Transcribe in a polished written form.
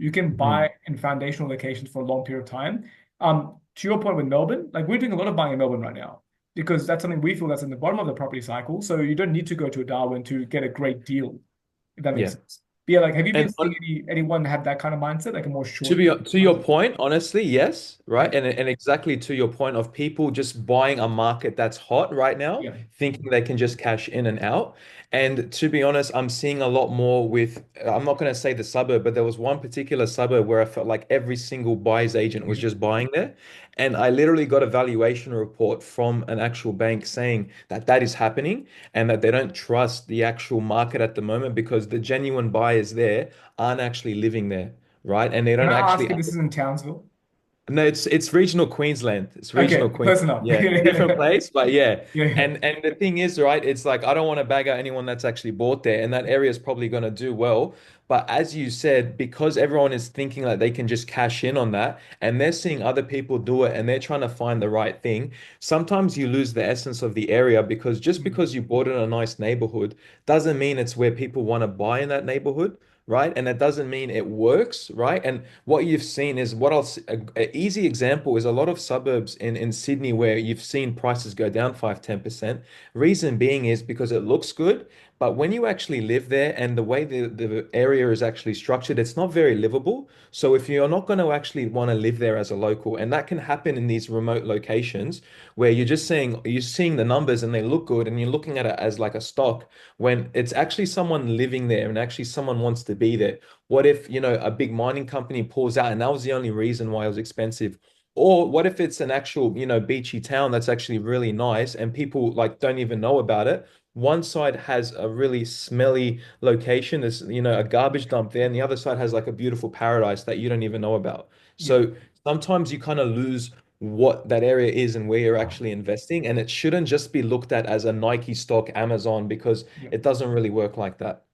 You can buy Mm. in foundational locations for a long period of time. To your point with Melbourne, like we're doing a lot of buying in Melbourne right now because that's something we feel that's in the bottom of the property cycle. So you don't need to go to a Darwin to get a great deal, if that makes Yeah. sense. But yeah, like have you been And seeing anyone have that kind of mindset, like a more to short be to your mindset? point, honestly, yes, Yeah, right? And exactly to your point of people just buying a market that's hot right now, yeah. thinking they can just cash in and out. And to be honest, I'm seeing a lot more with, I'm not going to say the suburb, but there was one particular suburb where I felt like every single buyer's agent was Yeah. just buying there. And I literally got a valuation report from an actual bank saying that that is happening and that they don't trust the actual market at the moment because the genuine buyers there aren't actually living there, right? And they Can don't I ask actually. if this is in Townsville? No, it's regional Queensland. It's regional Okay, Queensland. close enough. Yeah, different place, but yeah. Yeah, yeah. And the thing is, right, it's like I don't want to bag out anyone that's actually bought there, and that area is probably going to do well. But as you said, because everyone is thinking like they can just cash in on that, and they're seeing other people do it, and they're trying to find the right thing, sometimes you lose the essence of the area because just Mm, because you bought in a nice neighborhood doesn't mean it's where people want to buy in that neighborhood. Right. And that doesn't mean it works. Right. And what you've seen is what else, a easy example is a lot of suburbs in Sydney where you've seen prices go down 5-10%. Reason being is because it looks good, but when you actually live there and the way the area is actually structured, it's not very livable. So if you're not going to actually want to live there as a local, and that can happen in these remote locations where you're seeing the numbers and they look good and you're looking at it as like a stock when it's actually someone living there and actually someone wants to be there. What if, a big mining company pulls out and that was the only reason why it was expensive? Or what if it's an actual, beachy town that's actually really nice and people like don't even know about it? One side has a really smelly location, there's, a garbage dump there, and the other side has like a beautiful paradise that you don't even know about. yeah, So sometimes you kind of lose what that area is and where you're actually investing. And it shouldn't just be looked at as a Nike stock, Amazon, because yeah. it doesn't really work like that.